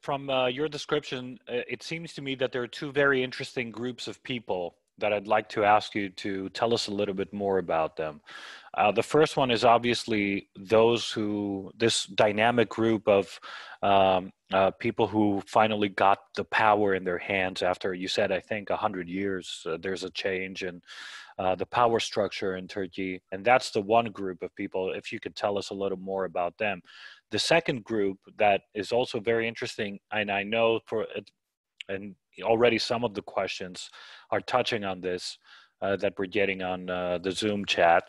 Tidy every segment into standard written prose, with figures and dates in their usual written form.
from your description, it seems to me that there are two very interesting groups of people that I'd like to ask you to tell us a little bit more about them. The first one is obviously this dynamic group of people who finally got the power in their hands after, you said, I think, 100 years. There's a change in the power structure in Turkey. And that's the one group of people, if you could tell us a little more about them. The second group that is also very interesting, and I know and already some of the questions are touching on this that we're getting on the Zoom chat,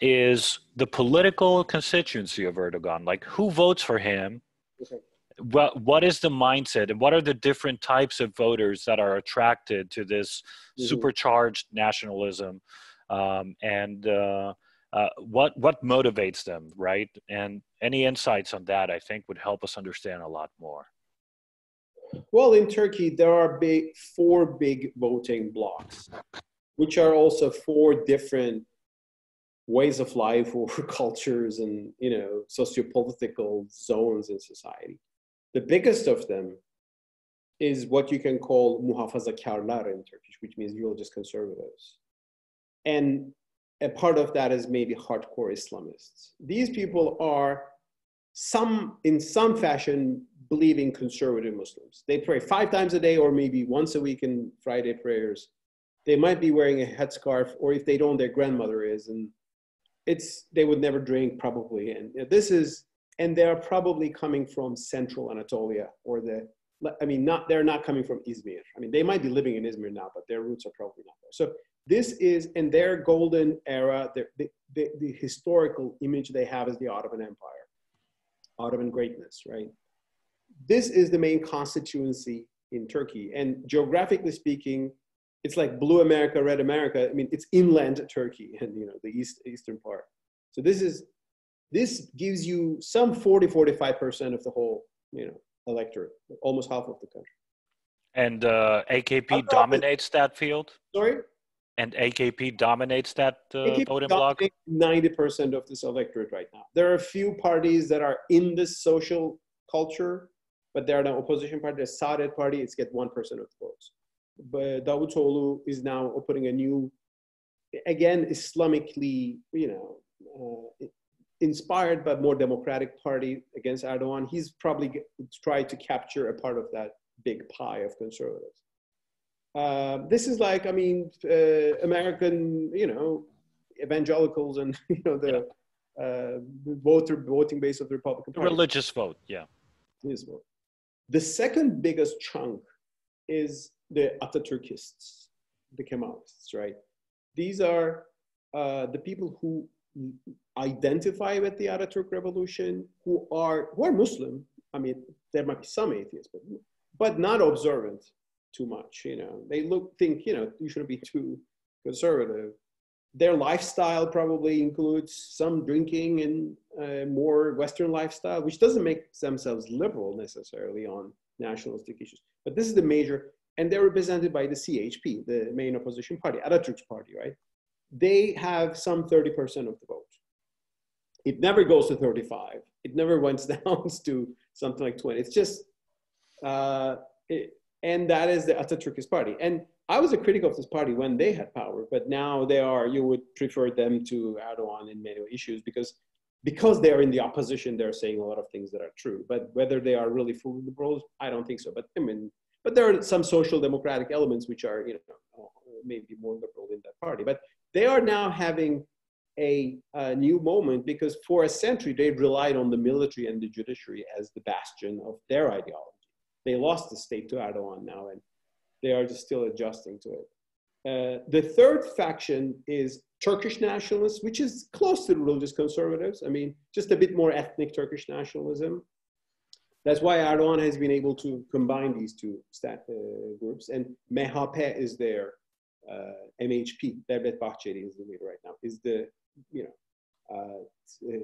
is the political constituency of Erdogan. Like, who votes for him? Okay. What is the mindset, and what are the different types of voters that are attracted to this supercharged nationalism, and what motivates them, right? And any insights on that, I think, would help us understand a lot more. Well, in Turkey, there are four big voting blocs, which are also four different ways of life or cultures and, socio-political zones in society. The biggest of them is what you can call muhafazakarlar in Turkish, which means religious conservatives. And a part of that is maybe hardcore Islamists. These people are in some fashion believing conservative Muslims. They pray 5 times a day or maybe once a week in Friday prayers. They might be wearing a headscarf, or if they don't, their grandmother is. And they would never drink probably. And they are probably coming from central Anatolia, or they're not coming from Izmir. I mean, they might be living in Izmir now, but their roots are probably not there. So this is, in their golden era, the historical image they have is the Ottoman Empire, Ottoman greatness, right? This is the main constituency in Turkey. And geographically speaking, it's like blue America, red America. I mean, it's inland Turkey and, the eastern part. So this gives you some 45% of the whole, electorate, almost half of the country. And AKP dominates that field? Sorry? And AKP dominates that voting bloc? 90% of this electorate right now. There are a few parties that are in this social culture, but they're an opposition party. The Saadet Party, it's get 1% of the votes. But Davutoğlu is now opening a new, again, Islamically, inspired but more democratic party against Erdogan. He's probably tried to capture a part of that big pie of conservatives. This is like, American, evangelicals and, the voting base of the Republican Party. Religious vote, yeah. Religious vote. The second biggest chunk is the Atatürkists, the Kemalists, right? These are the people who identify with the Atatürk revolution, who are Muslim. I mean, there might be some atheists, but not observant too much. They think you shouldn't be too conservative. Their lifestyle probably includes some drinking and more Western lifestyle, which doesn't make themselves liberal necessarily on nationalistic issues. But this is the major, and they're represented by the CHP, the main opposition party, Atatürk's party, right? They have some 30% of the vote. It never goes to 35. It never went down to something like 20. It's just, and that is the Atatürkist party. And I was a critic of this party when they had power, but now you would prefer them to Erdogan in many issues because they are in the opposition, they're saying a lot of things that are true. But whether they are really fully liberals, I don't think so. But there are some social democratic elements which are, maybe more liberal in that party. But they are now having a new moment because for a century, they relied on the military and the judiciary as the bastion of their ideology. They lost the state to Erdogan now, and they are just still adjusting to it. The third faction is Turkish nationalists, which is close to the religious conservatives. I mean, just a bit more ethnic Turkish nationalism. That's why Erdogan has been able to combine these two groups. And MHP is their MHP, Devlet Bahçeli is the leader right now, is the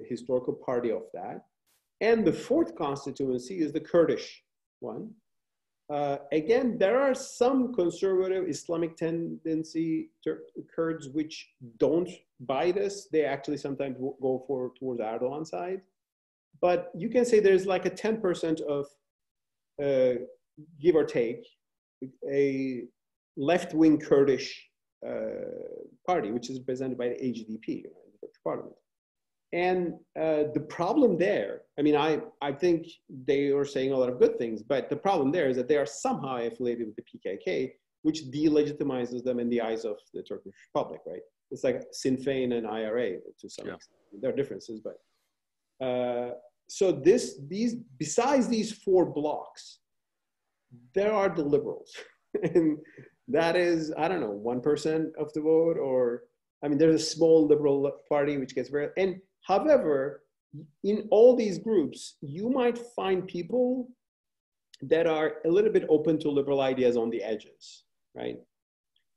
historical party of that. And the fourth constituency is the Kurdish one. Again, there are some conservative Islamic tendency Kurds which don't buy this. They actually sometimes go towards Erdogan's side. But you can say there's like a 10% of give or take, a left-wing Kurdish party, which is represented by the HDP, the Turkish parliament. And the problem there, I mean, I think they are saying a lot of good things, but the problem there is that they are somehow affiliated with the PKK, which delegitimizes them in the eyes of the Turkish public, right? It's like Sinn Féin and IRA to some extent. There are differences, but so besides these four blocks, there are the liberals, and that is, I don't know, 1% of the vote, or I mean, there's a small liberal party which gets very, and however, in all these groups, you might find people that are a little bit open to liberal ideas on the edges, right?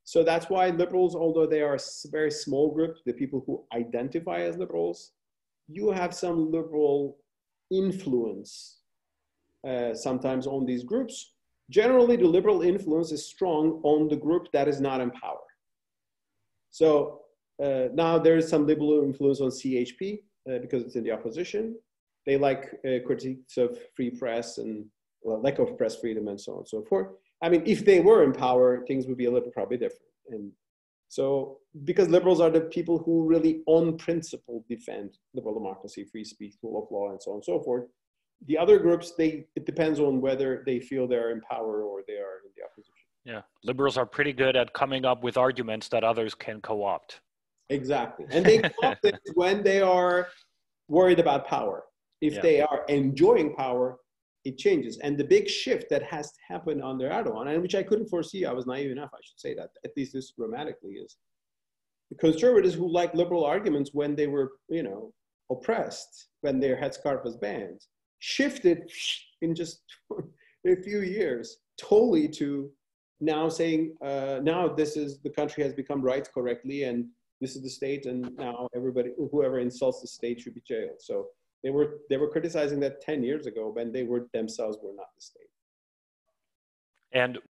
So that's why liberals, although they are a very small group, the people who identify as liberals, you have some liberal influence sometimes on these groups. Generally, the liberal influence is strong on the group that is not in power. So now there is some liberal influence on CHP because it's in the opposition. They like critiques of free press and lack of press freedom and so on and so forth. I mean, if they were in power, things would be a little probably different. And so, because liberals are the people who really on principle defend liberal democracy, free speech, rule of law, and so on and so forth. The other groups, it depends on whether they feel they're in power or they are in the opposition. Yeah, liberals are pretty good at coming up with arguments that others can co-opt. Exactly. And they co-opt it when they are worried about power. If they are enjoying power, it changes. And the big shift that has to happen under Erdogan, and which I couldn't foresee, I was naive enough, I should say that, at least this dramatically, is the conservatives who like liberal arguments when they were, oppressed, when their headscarf was banned, shifted in just a few years totally to now saying, now this is, the country has become right correctly, and this is the state, and now everybody, whoever insults the state should be jailed. So they were criticizing that 10 years ago when they were themselves were not the state. And